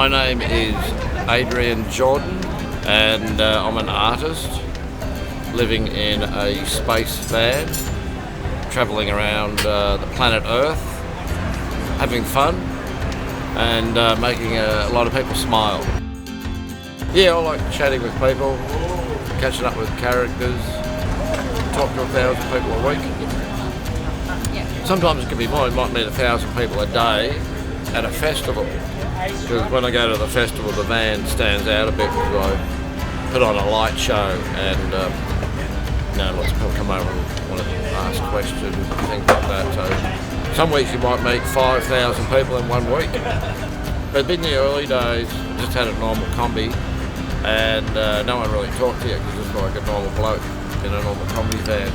My name is Adrian and I'm an artist living in a space van, travelling around the planet Earth, having fun and making a lot of people smile. Yeah, I like chatting with people, catching up with characters, talk to 1,000 people a week. Sometimes it can be more, you might meet 1,000 people a day at a festival. Because when I go to the festival, the van stands out a bit because I put on a light show and lots of people come over and want to ask questions and things like that. So some weeks you might meet 5,000 people in 1 week. But in the early days, I just had a normal combi and no one really talked to you because it's like a normal bloke in a normal combi van.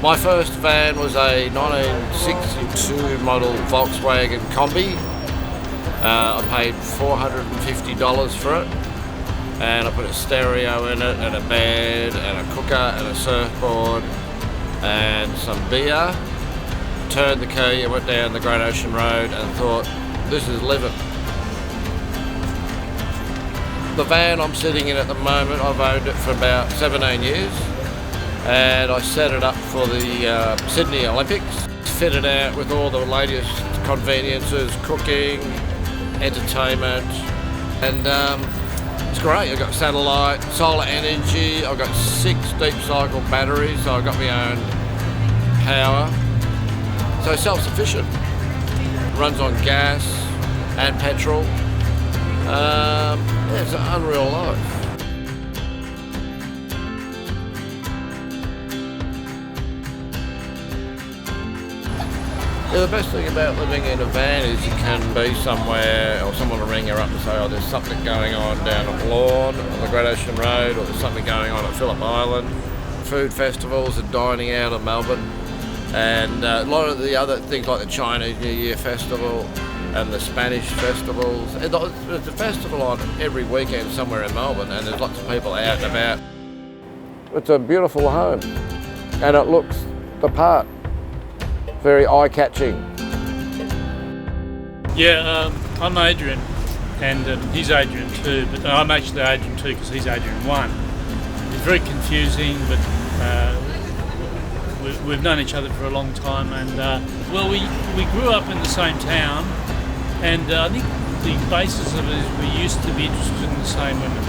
My first van was a 1962 model Volkswagen Combi. I paid $450 for it, and I put a stereo in it, and a bed, and a cooker, and a surfboard, and some beer. Turned the key and went down the Great Ocean Road and thought, this is living. The van I'm sitting in at the moment, I've owned it for about 17 years. And I set it up for the Sydney Olympics. Fitted out with all the latest conveniences, cooking, entertainment, and it's great. I've got satellite, solar energy, I've got 6 deep cycle batteries, so I've got my own power. So self-sufficient. Runs on gas and petrol. It's an unreal life. Yeah, the best thing about living in a van is you can be somewhere, or someone will ring you up and say, oh, there's something going on down at Lawn on the Great Ocean Road, or there's something going on at Phillip Island. Food festivals and dining out of Melbourne, and a lot of the other things like the Chinese New Year Festival and the Spanish festivals. There's a festival on every weekend somewhere in Melbourne, and there's lots of people out and about. It's a beautiful home, and it looks the part. Very eye-catching. Yeah, I'm Adrian, and he's Adrian too, but I'm actually Adrian too because he's Adrian 1. It's very confusing, but we've known each other for a long time, and we grew up in the same town, and I think the basis of it is we used to be interested in the same women,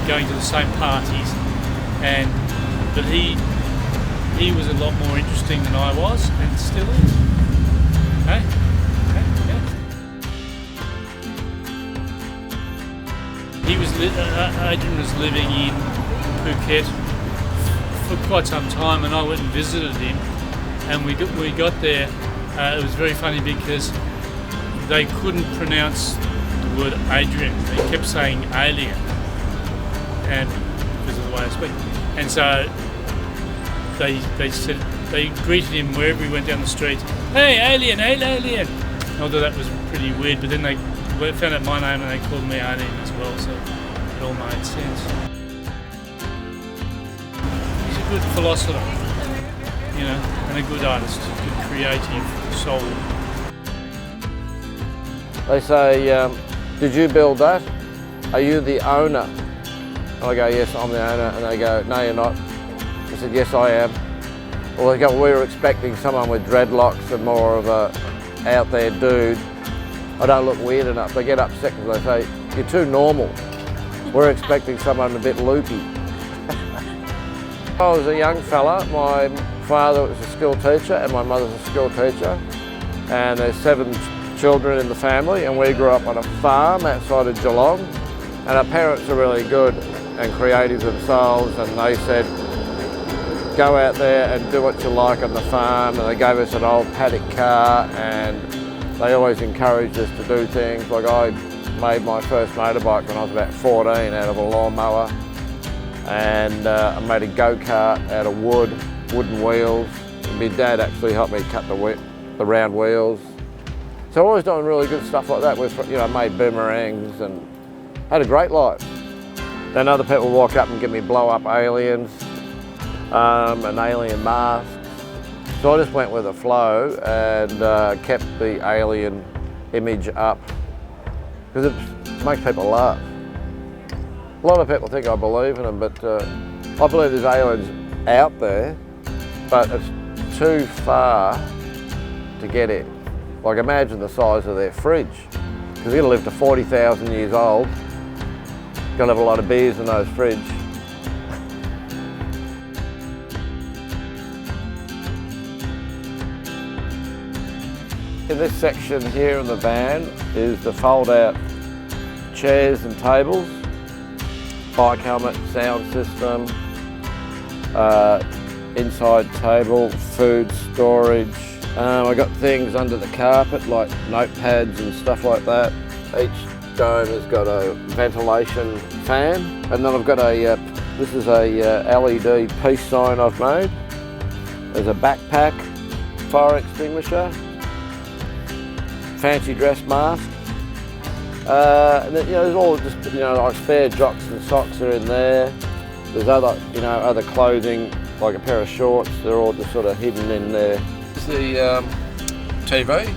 going to the same parties, but he was a lot more interesting than I was, and still is. Hey? Yeah. Adrian was living in Phuket for quite some time, and I went and visited him, and we got there. It was very funny because they couldn't pronounce the word Adrian. They kept saying alien, and because of the way I speak. And so they greeted him wherever he went down the street. Hey, alien, hey, alien. Although that was pretty weird, but then they found out my name and they called me Alien as well, so it all made sense. He's a good philosopher, and a good artist, a good creative soul. They say, did you build that? Are you the owner? And I go, yes, I'm the owner. And they go, no, you're not. I said, yes, I am. Well, they go, we were expecting someone with dreadlocks and more of a out there dude. I don't look weird enough. They get upset because they say, you're too normal. We're expecting someone a bit loopy. I was a young fella. My father was a school teacher and my mother's a school teacher. And there's 7 children in the family, and we grew up on a farm outside of Geelong. And our parents are really good and creative themselves, and they said, go out there and do what you like on the farm, and they gave us an old paddock car, and they always encouraged us to do things. Like I made my first motorbike when I was about 14 out of a lawnmower, and I made a go-kart out of wooden wheels. And my dad actually helped me cut the round wheels. So always doing really good stuff like that. With made boomerangs and had a great life. Then other people walk up and give me blow-up aliens. And alien masks, So I just went with the flow and kept the alien image up because it makes people laugh. A lot of people think I believe in them, but I believe there's aliens out there, but it's too far to get in. Like imagine the size of their fridge, because you're gonna live to 40,000 years old, gonna have a lot of beers in those fridge. In this section here in the van is the fold-out chairs and tables, bike helmet, sound system, inside table, food storage. I got things under the carpet like notepads and stuff like that. Each dome has got a ventilation fan, and then I've got this is a LED peace sign I've made. There's a backpack, fire extinguisher, fancy dress mask. And then, there's all just, like spare jocks and socks are in there. There's other clothing, like a pair of shorts, they're all just sort of hidden in there. This is the TV,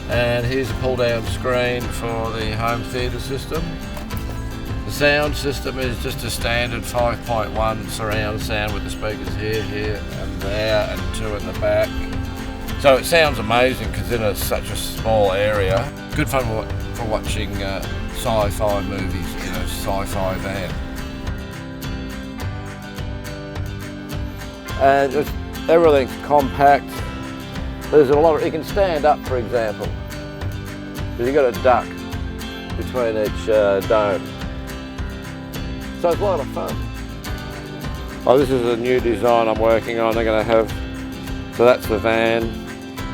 and here's a pull-down screen for the home theatre system. The sound system is just a standard 5.1 surround sound with the speakers here, and there, and 2 in the back. So it sounds amazing considering it's such a small area. Good fun for watching sci-fi movies in a sci-fi van. And everything's compact. There's a lot of, you can stand up, for example, because you've got a duct between each dome. So it's a lot of fun. Oh, this is a new design I'm working on. They're going to have, so that's the van.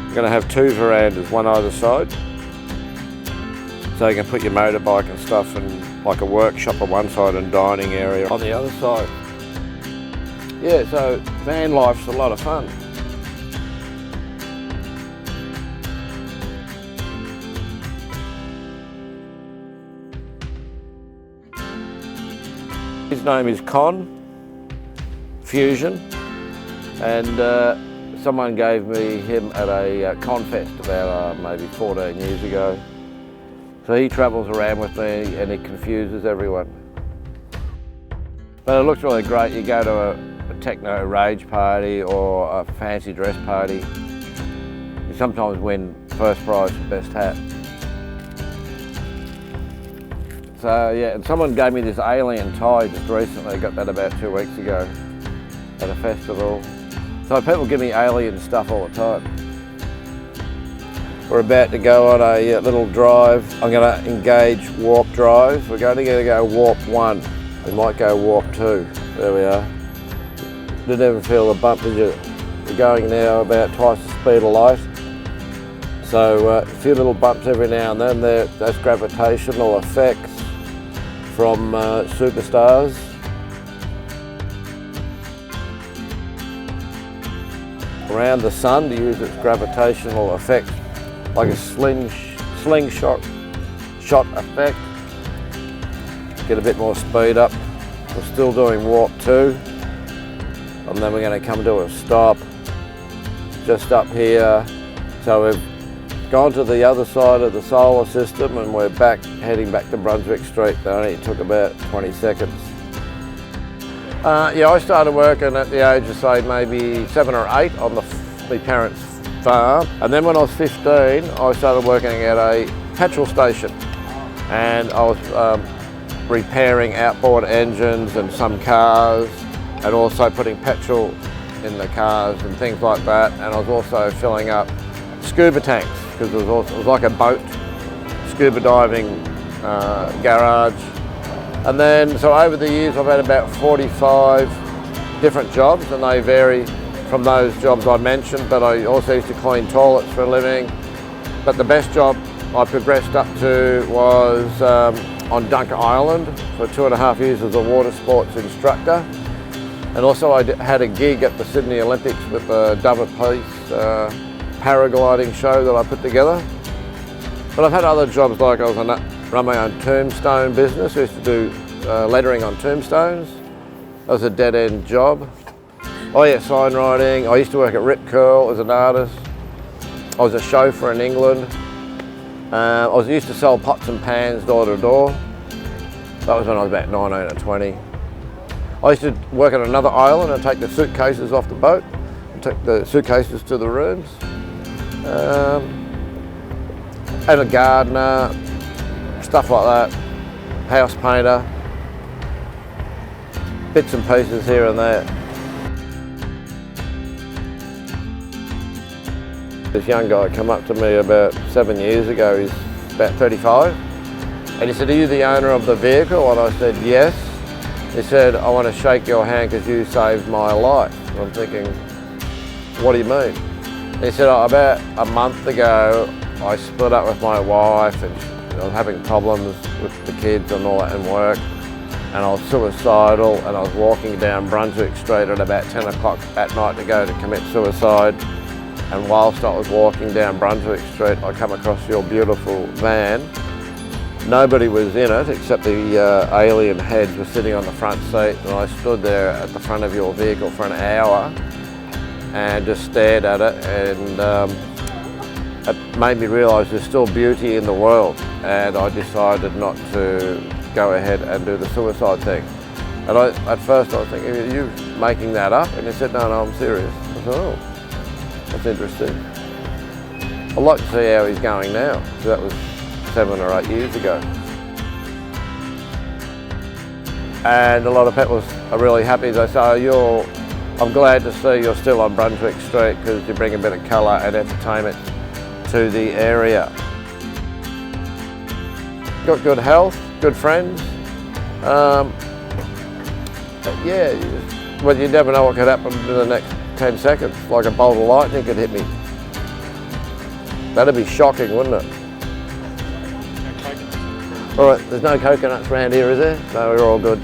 We're going to have 2 verandas, one either side. So you can put your motorbike and stuff in like a workshop on one side and dining area on the other side. Yeah, so van life's a lot of fun. His name is Fusion, and someone gave me him at a confest about maybe 14 years ago. So he travels around with me and he confuses everyone. But it looks really great. You go to a techno rage party or a fancy dress party, you sometimes win first prize for best hat. So yeah, and someone gave me this alien tie just recently. I got that about 2 weeks ago at a festival. So people give me alien stuff all the time. We're about to go on a little drive. I'm going to engage warp drive. We're going to go warp 1. We might go warp 2. There we are. Didn't even feel the bump, did you? We're going now about twice the speed of light. So a few little bumps every now and then. That's gravitational effects from superstars. Around the sun to use its gravitational effect, like a slingshot effect. Get a bit more speed up. We're still doing warp 2, and then we're going to come to a stop just up here. So we've gone to the other side of the solar system and we're heading back to Brunswick Street. That only took about 20 seconds. Yeah, I started working at the age of say maybe 7 or 8 on my parents' farm, and then when I was 15 I started working at a petrol station, and I was repairing outboard engines and some cars, and also putting petrol in the cars and things like that, and I was also filling up scuba tanks because it was like a boat scuba diving garage. And then, so over the years, I've had about 45 different jobs, and they vary from those jobs I mentioned, but I also used to clean toilets for a living. But the best job I progressed up to was on Dunker Island for 2.5 years as a water sports instructor. And also I had a gig at the Sydney Olympics with the Dover Police paragliding show that I put together. But I've had other jobs, like I was run my own tombstone business. I used to do lettering on tombstones. That was a dead-end job. Oh yeah, sign writing. I used to work at Rip Curl as an artist. I was a chauffeur in England. I used to sell pots and pans door to door. That was when I was about 19 or 20. I used to work on another island and take the suitcases off the boat and take the suitcases to the rooms. And a gardener, stuff like that, house painter, bits and pieces here and there. This young guy came up to me about 7 years ago, he's about 35, and he said, "Are you the owner of the vehicle?" And I said, "Yes." He said, "I want to shake your hand because you saved my life." And I'm thinking, what do you mean? And he said, "Oh, about a month ago, I split up with my wife and I was having problems with the kids and all that and work, and I was suicidal, and I was walking down Brunswick Street at about 10 o'clock at night to go to commit suicide. And whilst I was walking down Brunswick Street, I come across your beautiful van. Nobody was in it except the alien heads were sitting on the front seat, and I stood there at the front of your vehicle for an hour and just stared at it, and it made me realise there's still beauty in the world, and I decided not to go ahead and do the suicide thing. And at first I was thinking, "Are you making that up?" And he said, no, I'm serious." I said, "Oh, that's interesting. I'd like to see how he's going now." So that was 7 or 8 years ago. And a lot of people are really happy. They say, I'm glad to see you're still on Brunswick Street because you bring a bit of colour and entertainment to the area. Got good health, good friends. Yeah, well, you never know what could happen in the next 10 seconds. Like a bolt of lightning could hit me. That'd be shocking, wouldn't it? All right, there's no coconuts around here, is there? No, we're all good.